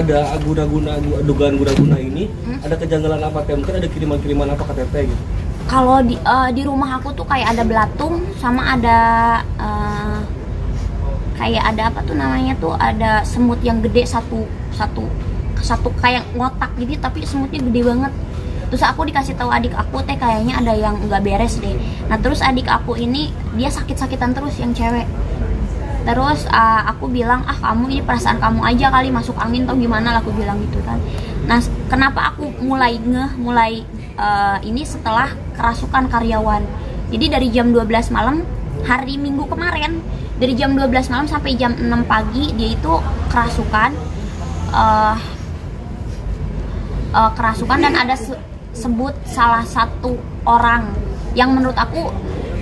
ada dugaan guna-guna ini, ada kejanggalan apa teh? Mungkin ada kiriman-kiriman apa ke teteh gitu? Kalau di rumah aku tuh kayak ada belatung sama ada kayak ada apa tuh namanya tuh, ada semut yang gede satu kayak ngotak gitu tapi semutnya gede banget. Terus aku dikasih tahu adik aku teh kayaknya ada yang nggak beres deh. Nah terus adik aku ini dia sakit-sakitan terus yang cewek. Terus aku bilang, kamu ini perasaan kamu aja kali, masuk angin atau gimana lah, aku bilang gitu kan. Nah kenapa aku mulai ini setelah kerasukan karyawan. Jadi dari jam 12 malam hari Minggu kemarin, dari jam 12 malam sampai jam 6 pagi dia itu kerasukan dan ada sebut salah satu orang yang menurut aku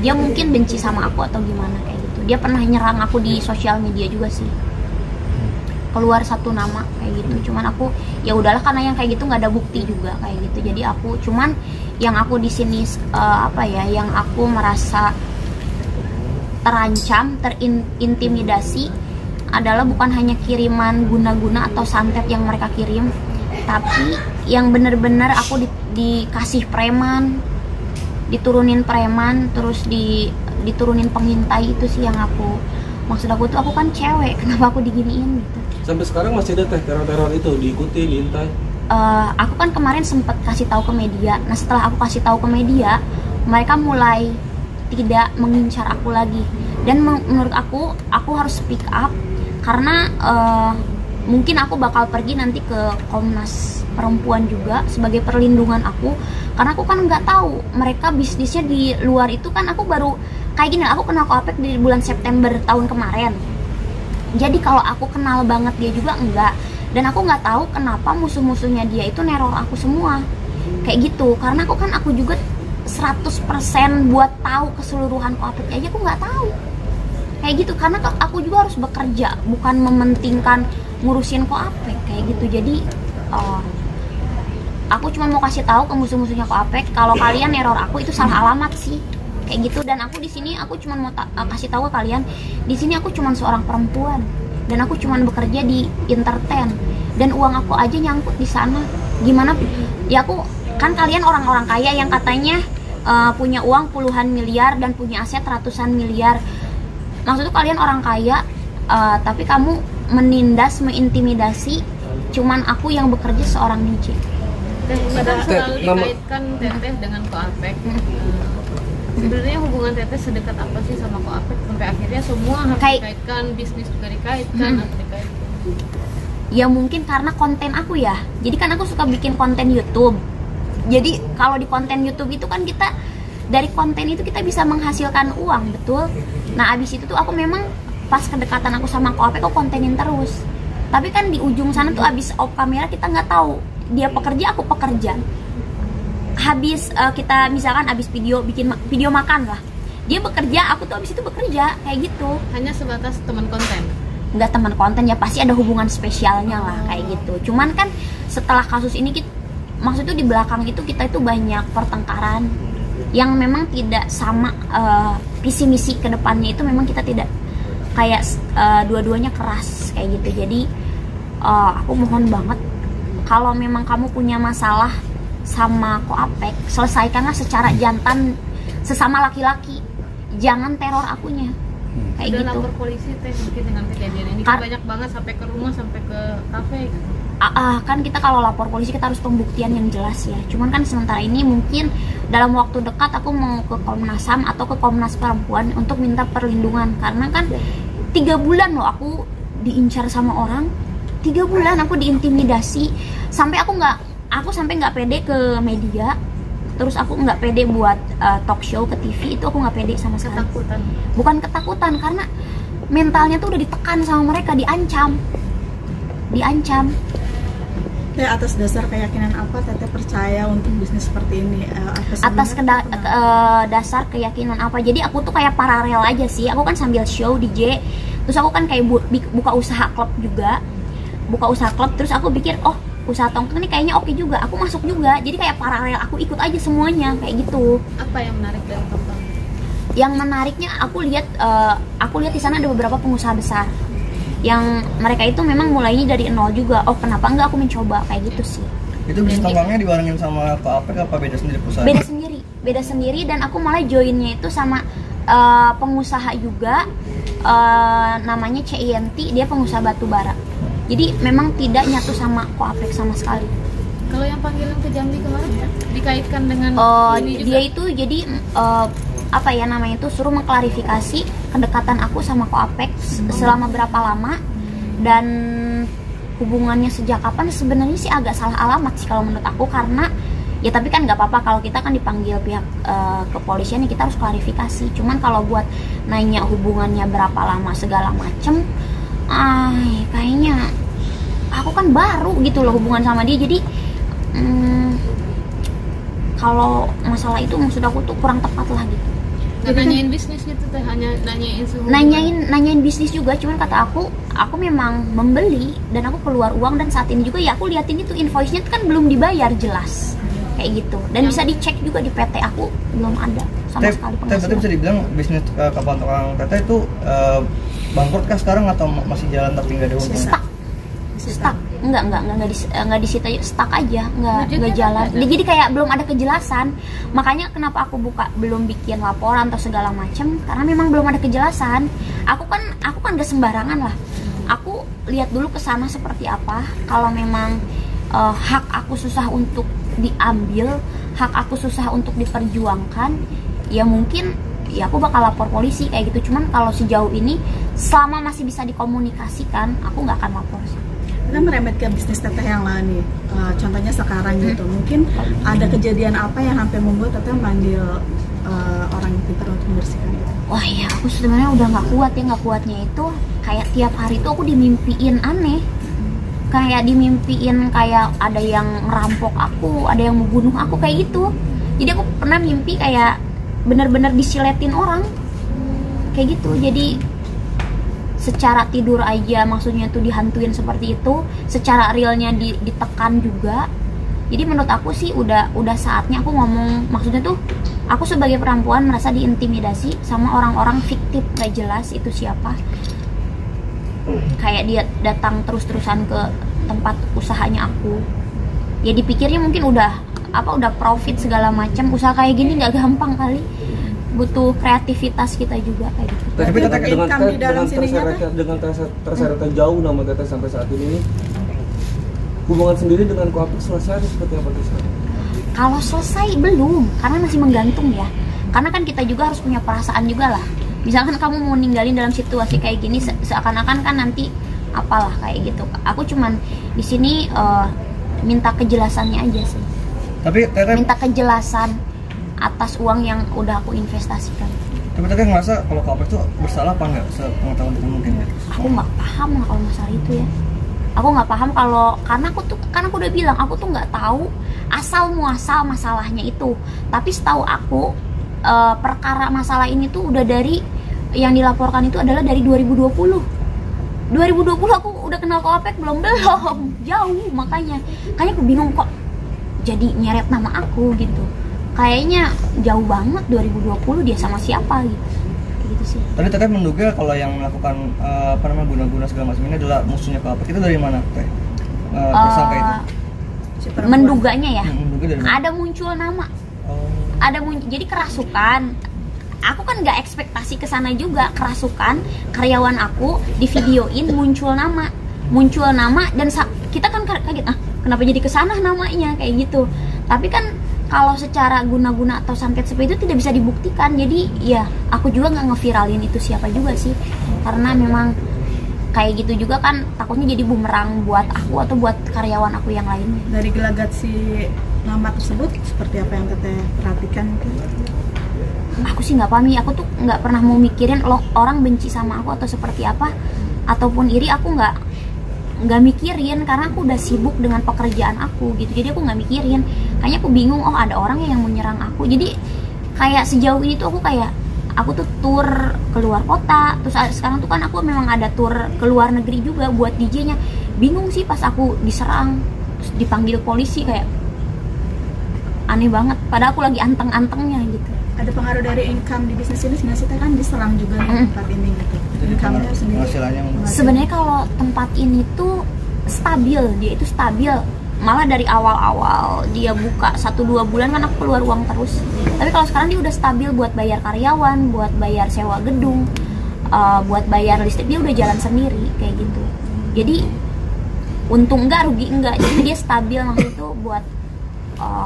dia mungkin benci sama aku atau gimana kayak gitu. Dia pernah nyerang aku di sosial media juga sih, keluar satu nama kayak gitu. Cuman aku ya udahlah, karena yang kayak gitu nggak ada bukti juga kayak gitu. Jadi aku cuman yang aku di sini yang aku merasa terancam, terintimidasi adalah bukan hanya kiriman guna-guna atau santet yang mereka kirim, tapi yang bener-bener aku dikasih preman, diturunin preman, terus diturunin pengintai. Itu sih yang maksud aku tuh, aku kan cewek, kenapa aku diginiin gitu. Sampai sekarang masih ada teh teror-teror itu, diikuti, diintai? Aku kan kemarin sempet kasih tahu ke media. Nah setelah aku kasih tahu ke media, mereka mulai tidak mengincar aku lagi. Dan menurut aku harus speak up, karena mungkin aku bakal pergi nanti ke Komnas Perempuan juga sebagai perlindungan aku, karena aku kan nggak tahu mereka bisnisnya di luar itu. Kan aku baru kayak gini, aku kenal Koapek di bulan September tahun kemarin. Jadi kalau aku kenal banget dia juga enggak, dan aku nggak tahu kenapa musuh-musuhnya dia itu neror aku semua kayak gitu. Karena aku juga 100% buat tahu keseluruhan Koapek aja aku nggak tahu kayak gitu, karena aku juga harus bekerja, bukan mementingkan ngurusin Koapek kayak gitu. Jadi aku cuma mau kasih tahu ke musuh-musuhnya Koapek kalau kalian neror aku itu salah alamat sih kayak gitu. Dan aku di sini aku cuma mau kasih tahu ke kalian, di sini aku cuma seorang perempuan dan aku cuma bekerja di entertain, dan uang aku aja nyangkut di sana. Gimana ya, aku kan kalian orang-orang kaya yang katanya punya uang puluhan miliar dan punya aset ratusan miliar. Maksudnya kalian orang kaya, tapi kamu menindas, mengintimidasi cuman aku yang bekerja seorang DJ. Padahal selalu dikaitkan Teteh dengan Koapek. Sebenarnya hubungan Teteh sedekat apa sih sama Koapek sampai akhirnya semua harus dikaitkan, bisnis juga dikaitkan atau dikaitkan? Ya mungkin karena konten aku ya. Jadi kan aku suka bikin konten YouTube. Jadi kalau di konten YouTube itu kan kita dari konten itu kita bisa menghasilkan uang, betul? Nah abis itu tuh aku memang pas kedekatan aku sama Koapek aku kontenin terus. Tapi kan di ujung sana tuh abis off kamera kita nggak tahu dia pekerja, aku pekerja. Habis kita misalkan abis bikin video makan lah, dia bekerja, aku tuh abis itu bekerja kayak gitu. Hanya sebatas teman konten? Nggak teman konten ya, pasti ada hubungan spesialnya lah kayak gitu. Cuman kan setelah kasus ini maksudnya di belakang itu kita itu banyak pertengkaran yang memang tidak sama visi misi kedepannya. Itu memang kita tidak kayak dua-duanya keras kayak gitu. Jadi aku mohon banget, kalau memang kamu punya masalah sama Koapek, selesaikanlah secara jantan sesama laki-laki, jangan teror akunya kayak udah gitu. Lapor polisi Teh mungkin dengan kejadian ini kan banyak banget, sampai ke rumah, sampai ke kafe gitu. Kan kita kalau lapor polisi kita harus pembuktian yang jelas ya. Cuman kan sementara ini mungkin dalam waktu dekat aku mau ke Komnas HAM atau ke Komnas Perempuan untuk minta perlindungan, karena kan 3 bulan loh aku diincar sama orang, 3 bulan aku diintimidasi, sampai aku sampai nggak pede ke media, terus aku nggak pede buat talk show ke TV, itu aku nggak pede sama sekali. Ketakutan? Bukan ketakutan, karena mentalnya tuh udah ditekan sama mereka, diancam. Ya, atas dasar keyakinan apa Teteh percaya untuk bisnis seperti ini? Atas dasar keyakinan apa? Jadi aku tuh kayak paralel aja sih. Aku kan sambil show DJ, terus aku kan kayak buka usaha klub juga, terus aku pikir usaha tongkang ini kayaknya oke juga, aku masuk juga. Jadi kayak paralel, aku ikut aja semuanya kayak gitu. Apa yang menarik dari tongkang? Yang menariknya aku lihat di sana ada beberapa pengusaha besar yang mereka itu memang mulainya dari nol juga. Oh kenapa enggak aku mencoba kayak gitu sih. Itu bisnis tambangnya dibarengin sama Koapek apa beda sendiri perusahaan? Beda sendiri dan aku malah joinnya itu sama pengusaha juga, namanya CINT, dia pengusaha batu bara. Jadi memang tidak nyatu sama Koapek sama sekali. Kalau yang panggilan ke Jambi kemarin dikaitkan dengan ini juga? Dia itu jadi apa ya namanya itu suruh mengklarifikasi kedekatan aku sama Koapek selama berapa lama dan hubungannya sejak kapan. Sebenarnya sih agak salah alamat sih kalau menurut aku, karena ya tapi kan nggak apa-apa kalau kita kan dipanggil pihak kepolisian ya kita harus klarifikasi. Cuman kalau buat nanya hubungannya berapa lama segala macem, kayaknya aku kan baru gitu loh hubungan sama dia. Jadi kalau masalah itu maksud aku tuh kurang tepat lah gitu. Nanyain bisnis gitu teh, hanya nanyain suhu. Nanyain bisnis juga, cuman kata aku memang membeli dan aku keluar uang, dan saat ini juga ya aku liatin itu invoice-nya kan belum dibayar jelas kayak gitu, dan bisa dicek juga di PT aku belum ada sama sekali penghasilan. Tapi bisa dibilang bisnis kapal tukang teteh itu bangkrut kah sekarang atau masih jalan tapi nggak ada untung? Stuck. Enggak di situ, stuck aja, enggak jalan. Jadi kayak belum ada kejelasan. Makanya kenapa aku belum bikin laporan atau segala macam, karena memang belum ada kejelasan. Aku kan enggak sembarangan lah. Aku lihat dulu ke sana seperti apa. Kalau memang hak aku susah untuk diambil, hak aku susah untuk diperjuangkan, ya mungkin ya aku bakal lapor polisi kayak gitu. Cuman kalau sejauh ini selama masih bisa dikomunikasikan, aku nggak akan lapor sih. Kita merembet ke bisnis teteh yang lain nih, contohnya sekarang gitu, mungkin ada kejadian apa yang hampir membuat teteh manggil orang yang pintar untuk membersihkan itu? Wah ya, aku sebenarnya udah nggak kuatnya itu kayak tiap hari tuh aku dimimpiin aneh, kayak dimimpiin kayak ada yang ngerampok aku, ada yang mau bunuh aku kayak gitu. Jadi aku pernah mimpi kayak bener-bener disiletin orang kayak gitu. Jadi secara tidur aja maksudnya tuh dihantuin seperti itu, secara realnya ditekan juga. Jadi menurut aku sih udah saatnya aku ngomong, maksudnya tuh aku sebagai perempuan merasa diintimidasi sama orang-orang fiktif gak jelas itu siapa. Kayak dia datang terus-terusan ke tempat usahanya aku. Ya dipikirnya mungkin udah profit segala macam. Usaha kayak gini nggak gampang kali, butuh kreativitas kita juga kayak gitu. Tapi dengan terseretnya jauh nama teteh sampai saat ini, hubungan sendiri dengan Koapek selesai seperti apa sekarang? Kalau selesai belum, karena masih menggantung ya. Karena kan kita juga harus punya perasaan juga lah. Misalkan kamu mau ninggalin dalam situasi kayak gini, seakan-akan kan nanti apalah kayak gitu. Aku cuman di sini minta kejelasannya aja sih. Tapi teteh minta kejelasan atas uang yang udah aku investasikan. Tapi teteh ngerasa kalau Koapek itu bersalah apa enggak sepengetahuan teteh mungkin? Aku nggak paham lah kalau masalah itu ya. Aku nggak paham karena aku udah bilang aku tuh nggak tahu asal muasal masalahnya itu. Tapi setahu aku perkara masalah ini tuh udah dari yang dilaporkan itu adalah dari 2020 aku udah kenal Koapek belum jauh. Makanya aku bingung kok jadi nyeret nama aku gitu. Kayaknya jauh banget 2020 dia sama siapa gitu sih. Tadi teteh menduga kalau yang melakukan guna-guna segala macam ini adalah musuhnya Koapek. Itu dari mana teh? Tersangka itu? Menduganya ya. Ada muncul nama. Jadi kerasukan. Aku kan nggak ekspektasi kesana juga, kerasukan karyawan aku di videoin muncul nama dan kita kan kaget, kenapa jadi kesana namanya kayak gitu. Tapi kan kalau secara guna-guna atau santet seperti itu tidak bisa dibuktikan, jadi ya aku juga nggak ngeviralin itu siapa juga sih, karena memang kayak gitu juga kan takutnya jadi bumerang buat aku atau buat karyawan aku yang lainnya. Dari gelagat si nama tersebut seperti apa yang teteh perhatikan? Aku sih nggak paham, aku tuh nggak pernah mau mikirin orang benci sama aku atau seperti apa ataupun iri. Aku nggak mikirin karena aku udah sibuk dengan pekerjaan aku gitu. Jadi aku nggak mikirin. Kayaknya aku bingung, ada orang yang mau nyerang aku. Jadi kayak sejauh ini tuh aku tuh tour keluar kota. Terus sekarang tuh kan aku memang ada tour ke luar negeri juga buat DJ-nya. Bingung sih pas aku diserang terus dipanggil polisi, kayak aneh banget, padahal aku lagi anteng-antengnya gitu. Ada pengaruh dari income di bisnis ini nggak sih Teh? Kan diserang juga nih tempat ini gitu. Income-nya sendiri. Penghasilannya Sebenarnya kalau tempat ini tuh stabil, dia itu stabil. Malah dari awal-awal dia buka 1-2 bulan kan aku keluar uang terus. Tapi kalau sekarang dia udah stabil buat bayar karyawan, buat bayar sewa gedung, buat bayar listrik, dia udah jalan sendiri kayak gitu. Jadi untung enggak, rugi enggak. Jadi dia stabil, maksud itu buat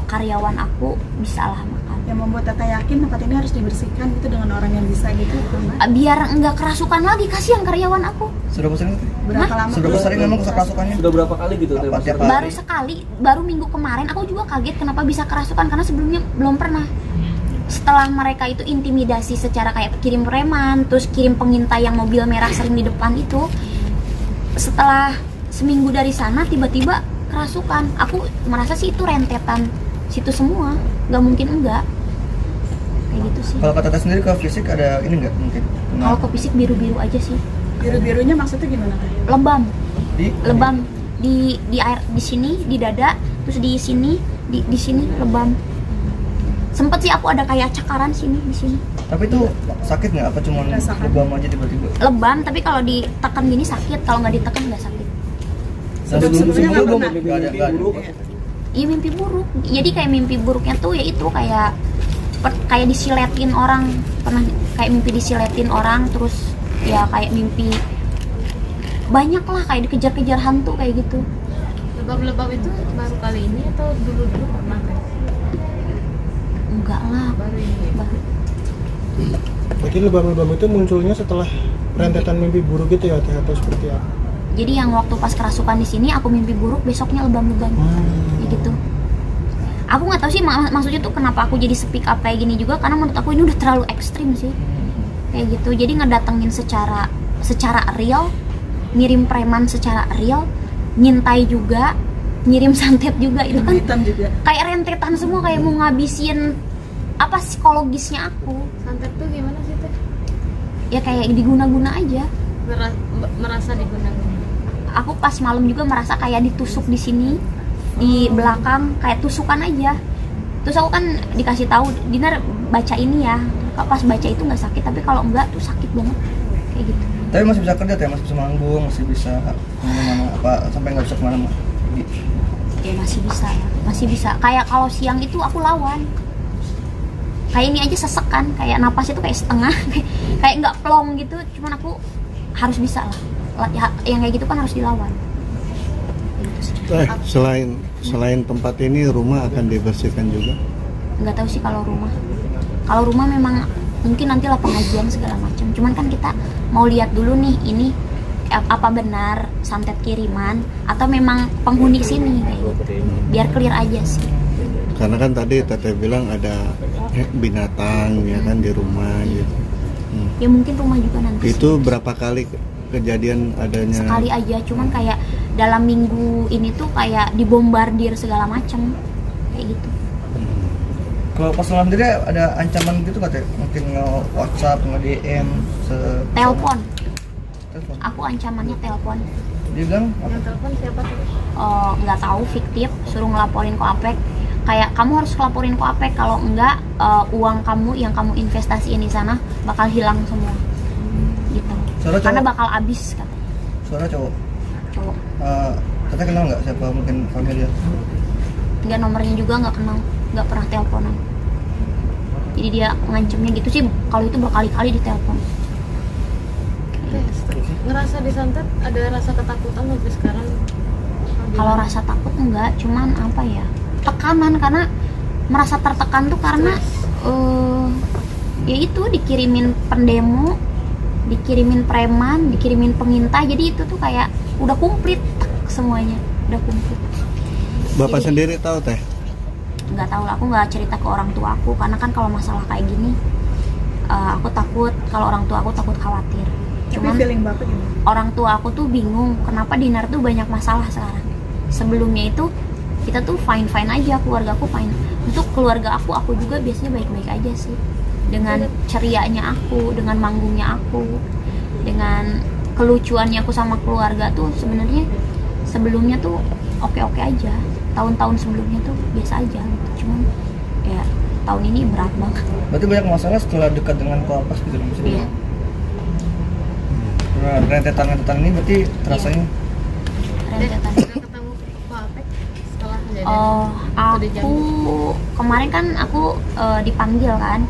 karyawan aku bisa lah makan. Yang membuat Tata yakin tempat ini harus dibersihkan gitu dengan orang yang bisa gitu karena Biar enggak kerasukan lagi, kasihan karyawan aku. sudah sering berapa lama? sudah sering memang kerasukannya? Sudah berapa kali gitu Teh? Apa, tiap maksudnya? Baru sekali, baru minggu kemarin aku juga kaget kenapa bisa kerasukan, karena sebelumnya belum pernah. Setelah mereka itu intimidasi secara kayak kirim preman, terus kirim pengintai yang mobil merah sering di depan itu, setelah seminggu dari sana tiba-tiba kerasukan. Aku merasa sih itu rentetan situ semua, nggak mungkin enggak kayak gitu sih. Kalau kata Teh sendiri ke fisik ada ini nggak mungkin? Kalau ke fisik biru-biru aja sih, Biru-birunya maksudnya gimana Teh? lebam di lebam di air, di sini di dada, terus di sini di sini lebam. Sempet sih aku ada kayak cakaran sini di sini. Tapi itu sakit nggak? Apa cuma Rasakan. lebam aja tiba-tiba? Lebam, tapi kalau ditekan gini sakit, kalau nggak ditekan nggak sakit. Dan Sebelumnya nggak pernah. nggak ada nggak ada. Iya, mimpi buruk. Jadi kayak mimpi buruknya tuh ya itu kayak kayak disiletin orang, pernah kayak mimpi disiletin orang, terus ya kayak mimpi banyak lah kayak dikejar-kejar hantu kayak gitu. Lebam-lebam itu baru kali ini atau dulu-dulu pernah Teh? Enggak lah, Baru ini. baru. Berarti lebam-lebam itu munculnya setelah rentetan mimpi buruk gitu ya Teh, atau seperti apa? Jadi yang waktu pas kerasukan di sini aku mimpi buruk, besoknya lebam-lebam. Kayak gitu. Aku nggak tahu sih maksudnya tuh kenapa aku jadi speak up kayak gini juga, karena menurut aku ini udah terlalu ekstrim sih. Kayak gitu. Jadi ngedatengin secara real, ngirim preman secara real, nyintai juga, ngirim santet juga, itu kan Hitam juga. kayak rentetan semua, kayak mau ngabisin apa psikologisnya aku. Santet tuh gimana sih Teh? Ya kayak diguna-guna aja. Merasa digunakan. Aku pas malam juga merasa kayak ditusuk di sini, di belakang, kayak tusukan aja. Terus aku kan dikasih tahu, Dinar baca ini ya. Kalau pas baca itu nggak sakit, tapi kalau enggak tuh sakit banget kayak gitu. Tapi masih bisa kerja Teh, masih bisa manggung, masih bisa kemana-mana, apa sampai nggak bisa kemana-mana? Ya masih bisa ya, masih bisa. Kayak kalau siang itu aku lawan. Kayak ini aja sesek kan, kayak napas itu kayak setengah, kayak nggak plong gitu. Cuman aku harus bisa lah. Yang kayak gitu kan harus dilawan. Selain tempat ini, rumah akan dibersihkan juga. Nggak tahu sih kalau rumah. Kalau rumah memang mungkin nantilah pengajian segala macam. Cuman kan kita mau lihat dulu nih, ini apa benar santet kiriman atau memang penghuni sini kayak gitu. Biar clear aja sih. Karena kan tadi Teteh bilang ada binatang ya kan di rumah gitu. Ya mungkin rumah juga nanti. Itu sih. berapa kali kejadian adanya? Sekali aja, cuman kayak dalam minggu ini tuh kayak dibombardir segala macam kayak gitu. Kalau pas malam sendiri ada ancaman gitu katanya, mungkin nge-WhatsApp, nge-DM, Telepon. telepon. Aku ancamannya telepon. Dia bilang apa? Yang telepon siapa Teh? Nggak tahu, fiktif, suruh ngelaporin Koapek. Kayak kamu harus laporin Koapek, kalau enggak uang kamu yang kamu investasiin di sana bakal hilang semua. Gitu. Suara cowok? Karena bakal habis katanya. Suara cowok. Cowok. Teteh kenal nggak siapa, mungkin familiar? Nggak, nomornya juga nggak kenal, nggak pernah teleponan. Jadi dia ngancemnya gitu sih, kalau itu berkali-kali ditelepon. Teh, ngerasa disantet ada rasa ketakutan sampai sekarang? Kalau rasa takut enggak, cuman apa ya, tekanan, karena merasa tertekan tuh karena ya itu dikirimin pendemo, dikirimin preman, dikirimin pengintai, jadi itu tuh kayak udah komplit semuanya, udah komplit. Bapak Jadi, sendiri tahu Teh? nggak tahu lah, aku nggak cerita ke orang tua aku karena kan kalau masalah kayak gini aku takut, kalau orang tua aku takut khawatir. Tapi Cuman feeling Bapak gimana? orang tua aku tuh bingung kenapa Dinar tuh banyak masalah sekarang. Sebelumnya itu kita tuh fine aja, keluarga aku fine. Untuk keluarga aku juga biasanya baik-baik aja sih, dengan cerianya aku, dengan manggungnya aku, dengan kelucuannya aku sama keluarga tuh sebenarnya sebelumnya tuh oke aja. Tahun-tahun sebelumnya tuh biasa aja. Cuman tahun ini berat banget. Berarti banyak masalah setelah dekat dengan Koalpas gitu maksudnya. Iya. Nah, rentetan ini berarti terasanya Rentetan. Udah ketemu koapek setelah kejadian Oh, itu di aku kemarin kan aku dipanggil kan.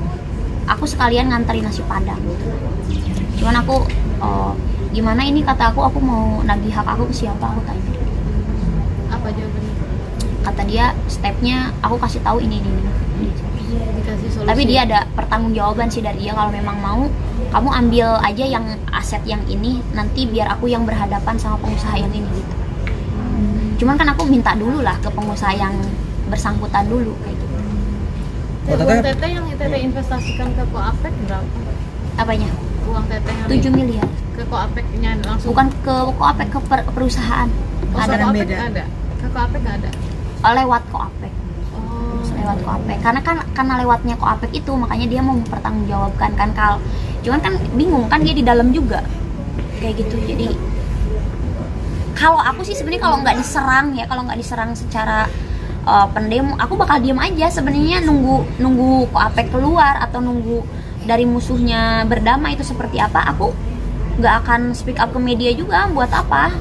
Aku sekalian nganterin nasi padang gitu. Cuman aku gimana ini kata aku mau nagih hak aku ke siapa, aku tanya. apa jawabannya? Kata dia stepnya aku kasih tahu ini. Dikasih solusi. Tapi dia ada pertanggungjawaban sih dari dia, kalau memang mau kamu ambil aja yang aset yang ini, nanti biar aku yang berhadapan sama pengusaha yang ini gitu. Cuman kan aku minta dulu lah ke pengusaha yang bersangkutan dulu kayak gitu. Uang teteh yang teteh investasikan ke koapek berapa? Apanya? Uang teteh yang 7 miliar. ke koapeknya langsung. Bukan ke koapek, ke perusahaan. Oh, Ada ke koapek beda. ada. Ke koapek nggak ada. Lewat koapek. Oh. Lewat koapek. Karena lewatnya koapek itu makanya dia mau mempertanggungjawabkan kan cuman kan bingung kan dia di dalam juga. Kayak gitu. Jadi kalau aku sih sebenarnya kalau nggak diserang secara pendemo, aku bakal diam aja sebenarnya, nunggu koapek keluar atau nunggu dari musuhnya berdamai itu seperti apa. Aku nggak akan speak up ke media juga, buat apa.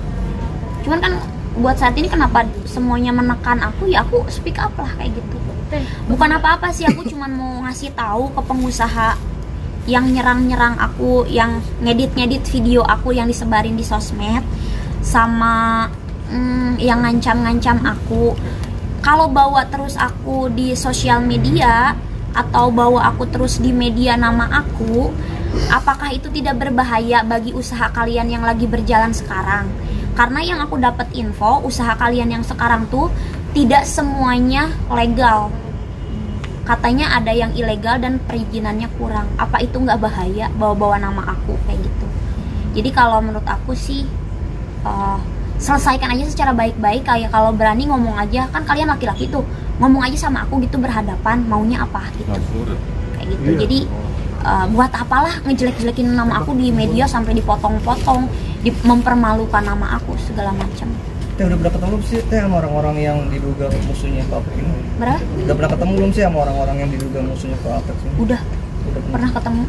Cuman kan buat saat ini kenapa semuanya menekan aku, ya aku speak up lah kayak gitu. Bukan apa-apa sih, aku cuman mau ngasih tahu ke pengusaha yang nyerang aku, yang ngedit video aku yang disebarin di sosmed, sama yang ngancam aku. Kalau bawa terus aku di sosial media atau bawa aku terus di media nama aku, apakah itu tidak berbahaya bagi usaha kalian yang lagi berjalan sekarang? Karena yang aku dapat info, usaha kalian yang sekarang tuh tidak semuanya legal. Katanya ada yang ilegal dan perizinannya kurang. Apa itu nggak bahaya bawa-bawa nama aku kayak gitu? Jadi kalau menurut aku sih selesaikan aja secara baik-baik. Kayak kalau berani ngomong aja, kan kalian laki-laki tuh, ngomong aja sama aku gitu berhadapan, maunya apa gitu. Kayak gitu. Jadi buat apalah ngejelek-jelekin nama aku di media sampai dipotong-potong, mempermalukan nama aku segala macam. Teh udah pernah ketemu sih teh sama orang-orang yang diduga musuhnya koapek ini? Berapa? Udah pernah ketemu belum sih sama orang-orang yang diduga musuhnya koapek sih? Udah pernah ketemu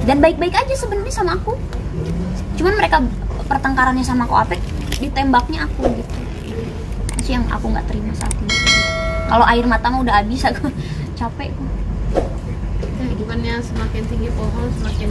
dan baik-baik aja sebenarnya sama aku. Cuman mereka pertengkarannya sama koapek, ditembaknya aku gitu. Itu yang aku nggak terima saat ini. Kalau air mata mah udah habis, aku capek. Bukannya semakin tinggi pohon semakin